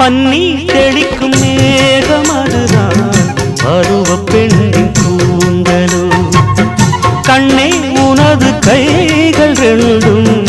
பன்னி தெளிக்கும் மேகம் அதுதான் பருவ பெண்ணின் கூந்தலோ கண்ணே உனது கைகள் ரெண்டும்